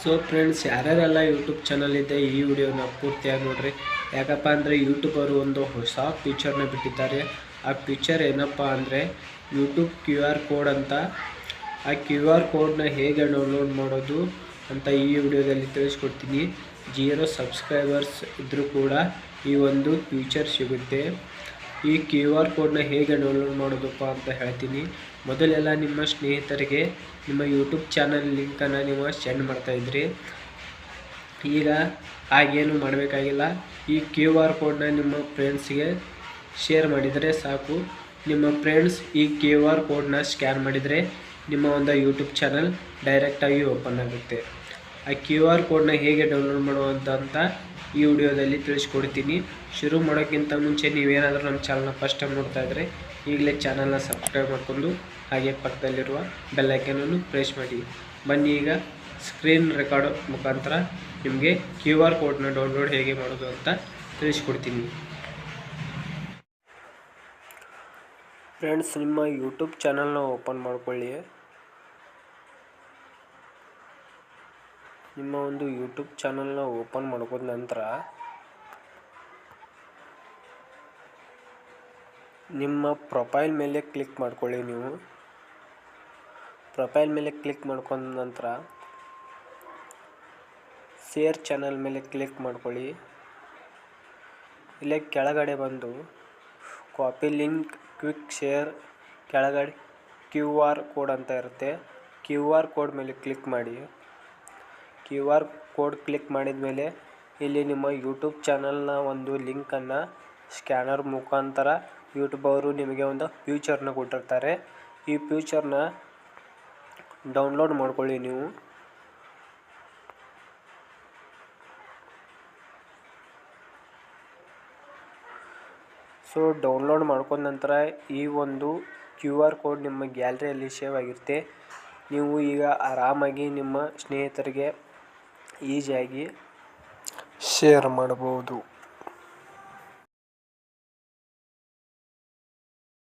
So friends, ಯಾರ್ಯಾರೆಲ್ಲ YouTube channel ಇದೆ ಈ ವಿಡಿಯೋನ ಪೂರ್ತಿಯಾಗಿ ನೋಡ್ರಿ. ಯಾಕಪ್ಪ ಅಂದರೆ ಯೂಟ್ಯೂಬ್ ಅವರು ಒಂದು ಹೊಸ ಫೀಚರ್ನ ಬಿಟ್ಟಿದ್ದಾರೆ. ಆ ಫೀಚರ್ ಏನಪ್ಪ ಅಂದರೆ ಯೂಟ್ಯೂಬ್ QR ಕೋಡ್ ಅಂತ. ಆ QR ಕೋಡ್ನ ಹೇಗೆ ಡೌನ್ಲೋಡ್ ಮಾಡೋದು ಅಂತ ಈ ವಿಡಿಯೋದಲ್ಲಿ ತಿಳಿಸ್ಕೊಡ್ತೀನಿ. 0 ಸಬ್ಸ್ಕ್ರೈಬರ್ಸ್ ಇದ್ದರೂ ಕೂಡ ಈ ಒಂದು ಫೀಚರ್ ಸಿಗುತ್ತೆ. ಈ QR ಕೋಡ್ನ ಹೇಗೆ ಡೌನ್ಲೋಡ್ ಮಾಡೋದಪ್ಪ ಅಂತ ಹೇಳ್ತೀನಿ. ಮೊದಲೆಲ್ಲ ನಿಮ್ಮ ಸ್ನೇಹಿತರಿಗೆ ನಿಮ್ಮ ಯೂಟ್ಯೂಬ್ ಚಾನಲ್ ಲಿಂಕನ್ನು ನೀವು ಸೆಂಡ್ ಮಾಡ್ತಾಯಿದ್ರಿ. ಈಗ ಹಾಗೇನು ಮಾಡಬೇಕಾಗಿಲ್ಲ. ಈ QR ಕೋಡ್ನ ನಿಮ್ಮ ಫ್ರೆಂಡ್ಸ್ಗೆ ಶೇರ್ ಮಾಡಿದರೆ ಸಾಕು. ನಿಮ್ಮ ಫ್ರೆಂಡ್ಸ್ ಈ QR ಕೋಡ್ನ ಸ್ಕ್ಯಾನ್ ಮಾಡಿದರೆ ನಿಮ್ಮ ಒಂದು ಯೂಟ್ಯೂಬ್ ಚಾನಲ್ ಡೈರೆಕ್ಟಾಗಿ ಓಪನ್ ಆಗುತ್ತೆ. ಆ QR ಕೋಡ್ನ ಹೇಗೆ ಡೌನ್ಲೋಡ್ ಮಾಡುವಂತ ಅಂತ ಈ ವಿಡಿಯೋದಲ್ಲಿ ತಿಳಿಸ್ಕೊಡ್ತೀನಿ. ಶುರು ಮಾಡೋಕ್ಕಿಂತ ಮುಂಚೆ ನೀವೇನಾದರೂ ನಮ್ಮ ಚಾನಲ್ನ ಫಸ್ಟ್ ಟೈಮ್ ನೋಡ್ತಾ ಇದ್ದರೆ ಈಗಲೇ ಚಾನಲ್ನ ಸಬ್ಸ್ಕ್ರೈಬ್ ಮಾಡಿಕೊಂಡು ಹಾಗೆ ಪಕ್ಕದಲ್ಲಿರುವ ಬೆಲ್ ಐಕನನ್ನು ಪ್ರೆಸ್ ಮಾಡಿ. ಬನ್ನಿ ಈಗ ಸ್ಕ್ರೀನ್ ರೆಕಾರ್ಡ್ ಮುಖಾಂತರ ನಿಮಗೆ QR ಕೋಡ್ನ ಡೌನ್ಲೋಡ್ ಹೇಗೆ ಮಾಡೋದು ಅಂತ ತಿಳಿಸ್ಕೊಡ್ತೀನಿ. ಫ್ರೆಂಡ್ಸ್, ನಿಮ್ಮ ಯೂಟ್ಯೂಬ್ ಚಾನಲ್ನ ಓಪನ್ ಮಾಡ್ಕೊಳ್ಳಿ. ನಿಮ್ಮ ಒಂದು ಯೂಟ್ಯೂಬ್ ಚಾನಲ್ನ ಓಪನ್ ಮಾಡ್ಕೊಂಡ ನಂತರ ನಿಮ್ಮ ಪ್ರೊಫೈಲ್ ಮೇಲೆ ಕ್ಲಿಕ್ ಮಾಡ್ಕೊಳ್ಳಿ. ನೀವು ಪ್ರೊಫೈಲ್ ಮೇಲೆ ಕ್ಲಿಕ್ ಮಾಡ್ಕೊಂಡ ನಂತರ ಶೇರ್ ಚಾನಲ್ ಮೇಲೆ ಕ್ಲಿಕ್ ಮಾಡ್ಕೊಳ್ಳಿ. ಇಲ್ಲೇ ಕೆಳಗಡೆ ಬಂದು ಕಾಪಿ ಲಿಂಕ್ ಕ್ವಿಕ್ ಶೇರ್ ಕೆಳಗಡೆ QR ಕೋಡ್ ಅಂತ ಇರುತ್ತೆ. QR ಕೋಡ್ ಮೇಲೆ ಕ್ಲಿಕ್ ಮಾಡಿ. QR ಕೋಡ್ ಕ್ಲಿಕ್ ಮಾಡಿದ ಮೇಲೆ ಇಲ್ಲಿ ನಿಮ್ಮ ಯೂಟ್ಯೂಬ್ ಚಾನಲ್ನ ಒಂದು ಲಿಂಕನ್ನು ಸ್ಕ್ಯಾನರ್ ಮುಖಾಂತರ ಯೂಟ್ಯೂಬ್ ಅವರು ನಿಮಗೆ ಒಂದು ಫ್ಯೂಚರ್ನ ಕೊಟ್ಟಿರ್ತಾರೆ. ಈ ಫ್ಯೂಚರ್ನ ಡೌನ್ಲೋಡ್ ಮಾಡ್ಕೊಳ್ಳಿ ನೀವು. ಸೊ ಡೌನ್ಲೋಡ್ ಮಾಡ್ಕೊಂಡ ನಂತರ ಈ ಒಂದು QR ಕೋಡ್ ನಿಮ್ಮ ಗ್ಯಾಲರಿಯಲ್ಲಿ ಸೇವ್ ಆಗಿರುತ್ತೆ. ನೀವು ಈಗ ಆರಾಮಾಗಿ ನಿಮ್ಮ ಸ್ನೇಹಿತರಿಗೆ ಈಸಿಯಾಗಿ ಶೇರ್ ಮಾಡಬಹುದು.